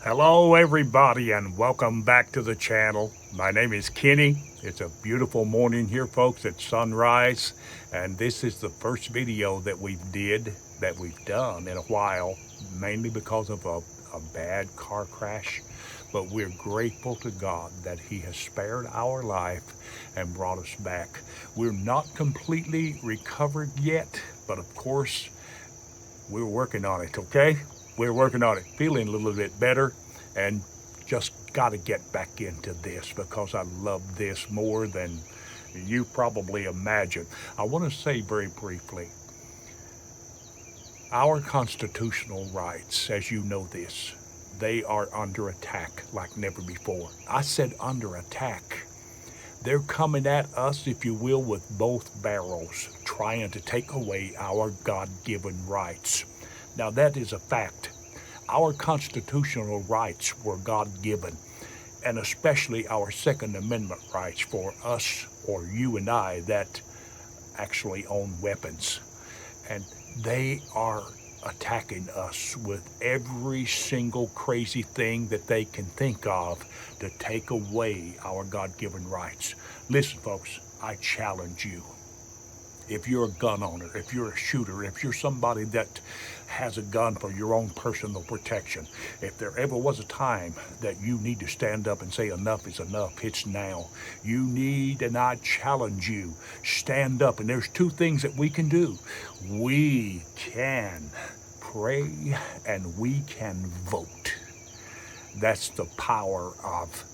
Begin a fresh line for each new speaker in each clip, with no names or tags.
Hello, everybody, and welcome back to the channel. My name is Kenny. It's a beautiful morning here, folks. It's sunrise, and this is the first video that we've done in a while, mainly because of a bad car crash. But we're grateful to God that He has spared our life and brought us back. We're not completely recovered yet, but of course, we're working on it, okay? We're working on it, feeling a little bit better, and just got to get back into this because I love this more than you probably imagine. I want to say very briefly, our constitutional rights, as you know this, they are under attack like never before. I said under attack. They're coming at us, if you will, with both barrels, trying to take away our God-given rights. Now, that is a fact. Our constitutional rights were God-given, and especially our Second Amendment rights for us, or you and I, that actually own weapons. And they are attacking us with every single crazy thing that they can think of to take away our God-given rights. Listen, folks, I challenge you. If you're a gun owner, if you're a shooter, if you're somebody that has a gun for your own personal protection, if there ever was a time that you need to stand up and say enough is enough, it's now. You need, and I challenge you, stand up. And there's two things that we can do. We can pray and we can vote. That's the power of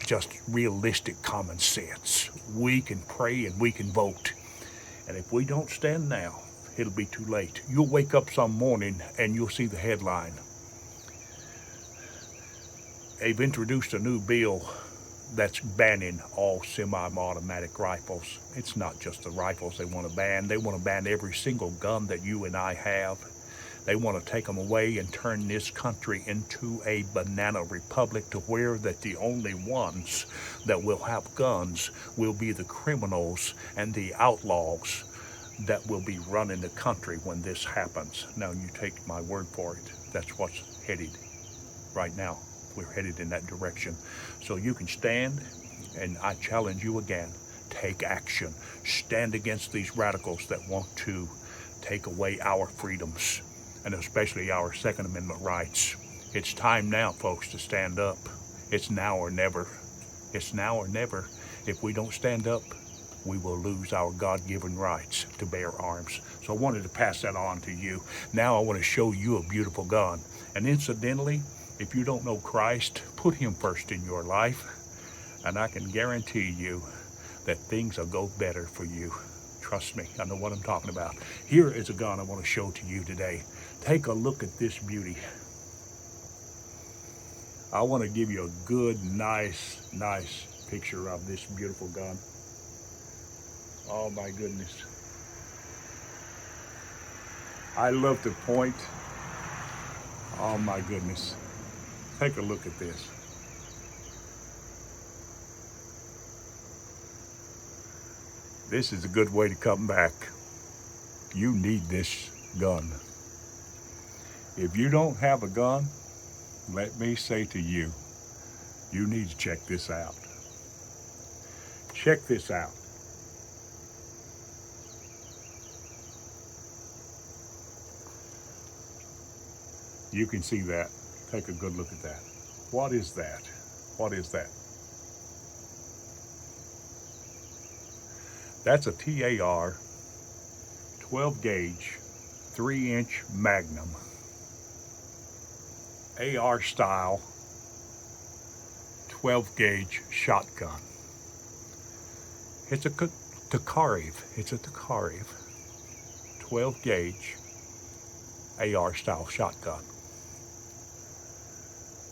just realistic common sense. We can pray and we can vote. And if we don't stand now, it'll be too late. You'll wake up some morning and you'll see the headline. They've introduced a new bill that's banning all semi-automatic rifles. It's not just the rifles they want to ban. They want to ban every single gun that you and I have. They want to take them away and turn this country into a banana republic, to where that the only ones that will have guns will be the criminals and the outlaws that will be running the country when this happens. Now, you take my word for it. That's what's headed right now. We're headed in that direction. So you can stand, and I challenge you again, take action. Stand against these radicals that want to take away our freedoms, and especially our Second Amendment rights. It's time now, folks, to stand up. It's now or never. It's now or never. If we don't stand up, we will lose our God-given rights to bear arms. So I wanted to pass that on to you. Now I want to show you a beautiful gun. And incidentally, if you don't know Christ, put Him first in your life, and I can guarantee you that things will go better for you. Trust me, I know what I'm talking about. Here is a gun I want to show to you today. Take a look at this beauty. I want to give you a good, nice picture of this beautiful gun. Oh my goodness. I love to point. Oh my goodness. Take a look at this. This is a good way to come back. You need this gun. If you don't have a gun, let me say to you, you need to check this out. Check this out. You can see that. Take a good look at that. What is that? What is that? That's a TAR 12 gauge 3-inch Magnum AR style 12 gauge shotgun. It's a Tokarev. It's a Tokarev 12 gauge AR style shotgun.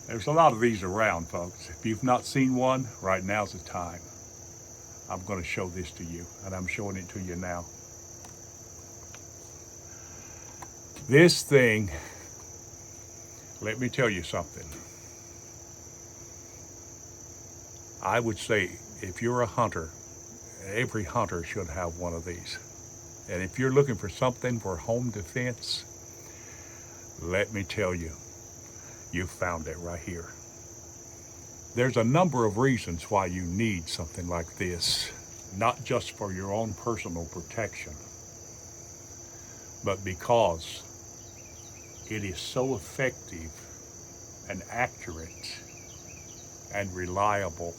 There's a lot of these around, folks. If you've not seen one, right now's the time. I'm going to show this to you, and I'm showing it to you now. This thing, let me tell you something. I would say if you're a hunter, every hunter should have one of these. And if you're looking for something for home defense, let me tell you, You found it right here. There's a number of reasons why you need something like this, not just for your own personal protection, but because it is so effective and accurate and reliable.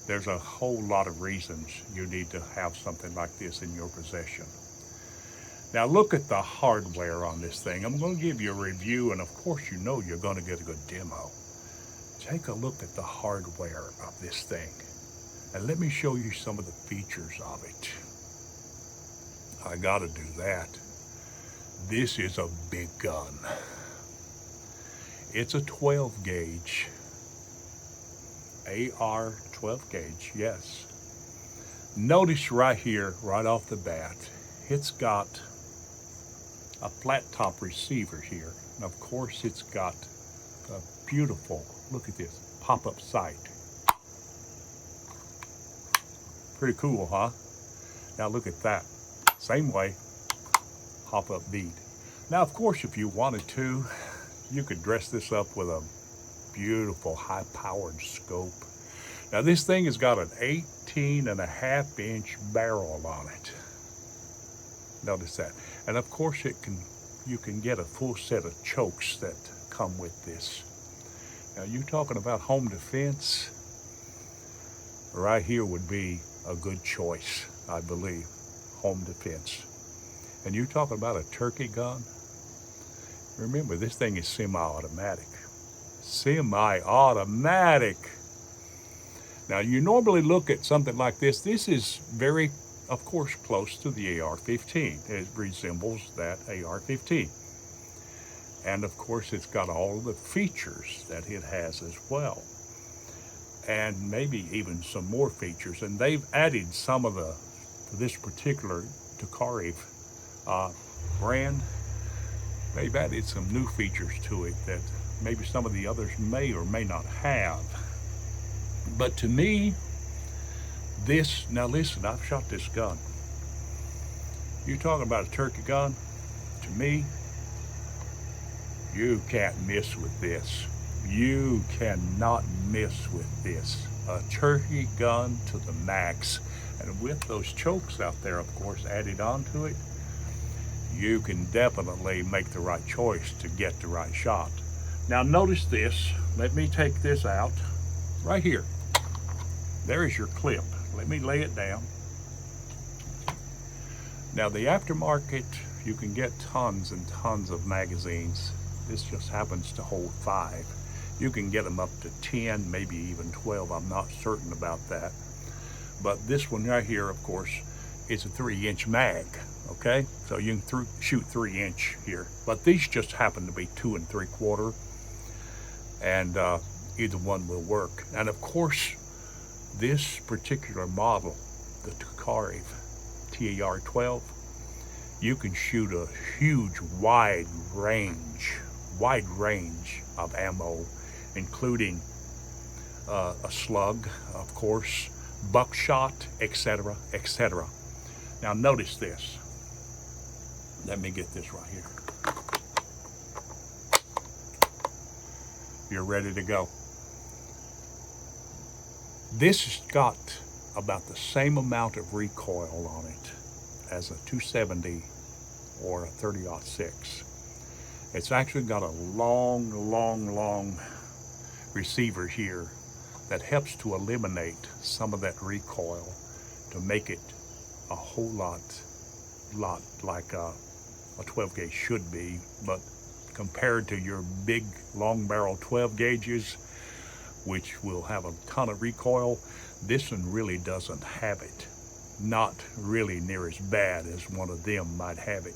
There's a whole lot of reasons you need to have something like this in your possession. Now look at the hardware on this thing. I'm going to give you a review, and of course you know you're going to get a good demo. Take a look at the hardware of this thing, and let me show you some of the features of it. I got to do that. This is a big gun. It's a 12 gauge. AR 12 gauge, yes. Notice right here, right off the bat, it's got a flat top receiver here. And of course it's got a beautiful, look at this, pop-up sight. Pretty cool, huh? Now look at that. Same way, pop-up bead. Now of course if you wanted to, you could dress this up with a beautiful high-powered scope. Now this thing has got an 18.5-inch barrel on it. Notice that. And of course you can get a full set of chokes that come with this. Now you're talking about home defense. Right here would be a good choice, I believe. Home defense. And you're talking about a turkey gun. Remember, this thing is semi-automatic. Semi-automatic. Now you normally look at something like this. This is very, of course, close to the AR-15. It resembles that AR-15. And of course it's got all of the features that it has as well. And maybe even some more features. And they've added some of this particular Tokarev brand. They've added some new features to it that maybe some of the others may or may not have. But to me, this, now listen, I've shot this gun. You're talking about a turkey gun? To me, you can't miss with this. You cannot miss with this. A turkey gun to the max. And with those chokes out there, of course, added onto it, you can definitely make the right choice to get the right shot. Now notice this. Let me take this out. Right here. There is your clip. Let me lay it down. Now the aftermarket, you can get tons and tons of magazines. This just happens to hold 5. You can get them up to 10, maybe even 12. I'm not certain about that. But this one right here, of course, is a 3-inch mag. Okay, so you can shoot 3-inch here, but these just happen to be 2 3/4, and either one will work. And of course, this particular model, the Tokarev TAR-12, you can shoot a huge wide range of ammo, including a slug, of course, buckshot, etc., etc. Now notice this. Let me get this right here. You're ready to go. This has got about the same amount of recoil on it as a 270 or a 30-06. It's actually got a long receiver here that helps to eliminate some of that recoil to make it a whole lot like a 12 gauge should be, but compared to your big long barrel 12 gauges, which will have a ton of recoil, this one really doesn't have it. Not really near as bad as one of them might have it.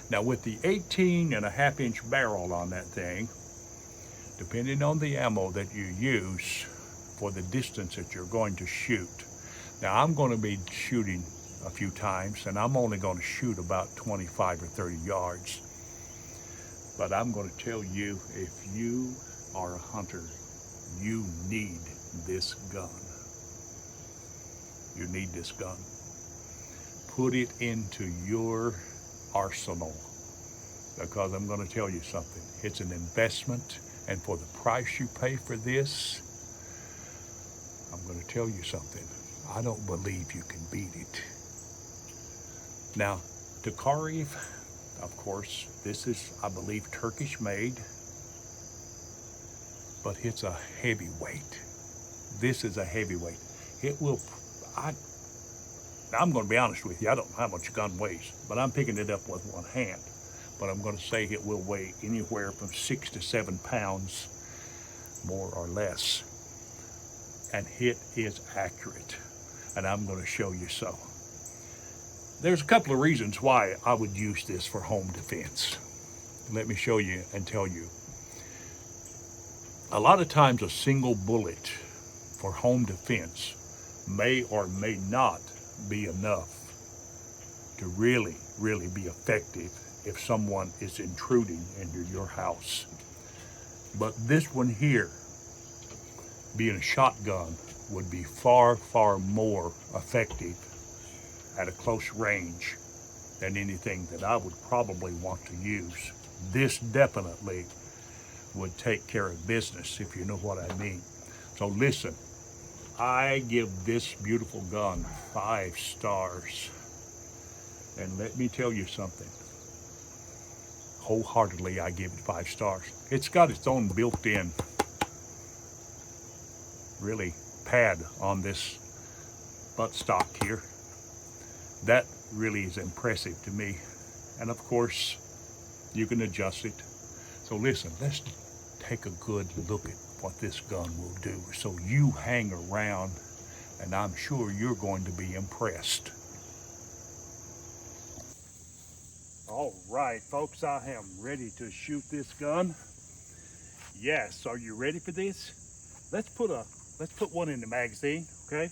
Now with the 18.5-inch barrel on that thing, depending on the ammo that you use for the distance that you're going to shoot. Now I'm going to be shooting a few times, and I'm only going to shoot about 25 or 30 yards. But I'm going to tell you, if you are a hunter, you need this gun. You need this gun. Put it into your arsenal, because I'm going to tell you something. It's an investment And for the price you pay for this, I'm going to tell you something. I don't believe you can beat it. Now, Tokarev, of course, this is, I believe, Turkish made, but it's a heavyweight. This is a heavyweight. It will, I'm going to be honest with you, I don't know how much a gun weighs, but I'm picking it up with one hand. But I'm going to say it will weigh anywhere from 6 to 7 pounds, more or less. And it is accurate. And I'm going to show you so. There's a couple of reasons why I would use this for home defense. Let me show you and tell you. A lot of times a single bullet for home defense may or may not be enough to really, really be effective if someone is intruding into your house. But this one here, being a shotgun, would be far, far more effective at a close range than anything that I would probably want to use. This definitely would take care of business, if you know what I mean. So listen, I give this beautiful gun 5 stars. And let me tell you something. Wholeheartedly, I give it 5 stars. It's got its own built-in, really, pad on this buttstock here. That really is impressive to me. And of course, you can adjust it. So listen, let's take a good look at what this gun will do. So you hang around, and I'm sure you're going to be impressed. All right, folks, I am ready to shoot this gun. Yes, are you ready for this? Let's put one in the magazine, okay?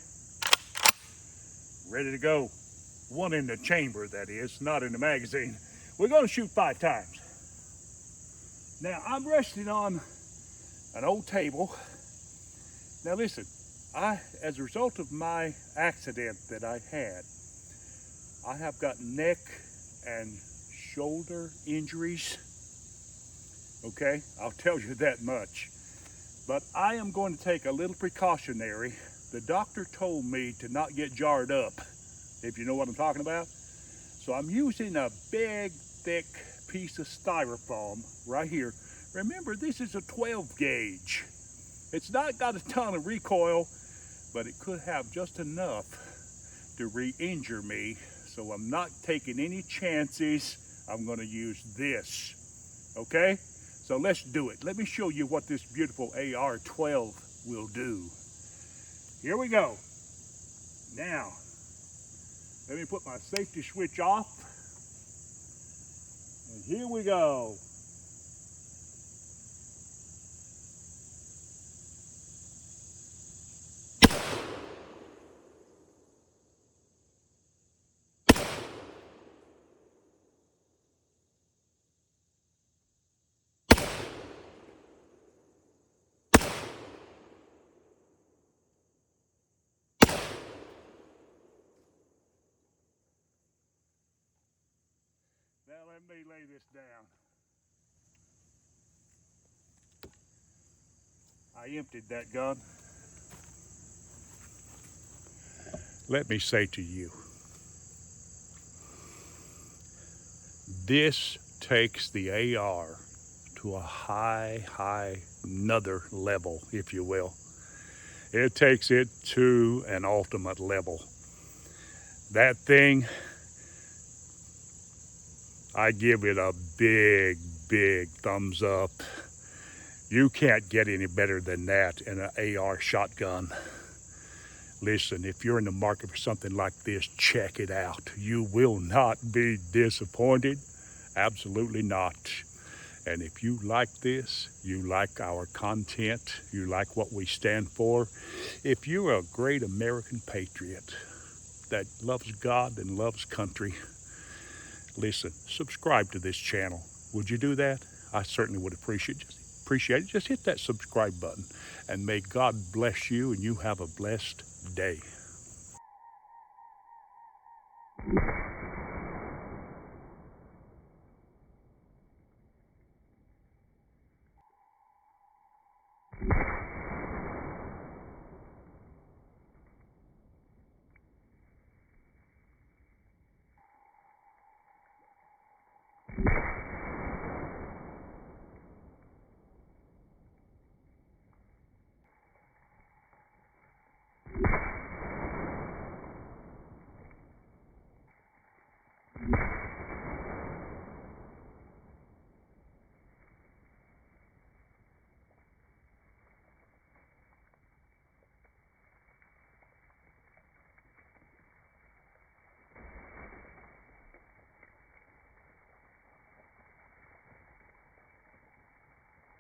Ready to go. One in the chamber, that is, not in the magazine. We're gonna shoot 5 times. Now, I'm resting on an old table. Now listen, as a result of my accident that I had, I have got neck and shoulder injuries. Okay, I'll tell you that much. But I am going to take a little precautionary. The doctor told me to not get jarred up, if you know what I'm talking about. So I'm using a big, thick piece of styrofoam right here. Remember, this is a 12 gauge. It's not got a ton of recoil, but it could have just enough to re-injure me. So I'm not taking any chances. I'm gonna use this, okay? So let's do it. Let me show you what this beautiful AR-12 will do. Here we go. Now, let me put my safety switch off. And here we go. Now let me lay this down. I emptied that gun. Let me say to you, this takes the AR to a high, another level, if you will. It takes it to an ultimate level. That thing, I give it a big thumbs up. You can't get any better than that in an AR shotgun. Listen, if you're in the market for something like this, check it out. You will not be disappointed. Absolutely not. And if you like this, you like our content, you like what we stand for, if you're a great American patriot that loves God and loves country, listen, subscribe to this channel. Would you do that? I certainly would appreciate it. Just hit that subscribe button, and may God bless you and you have a blessed day.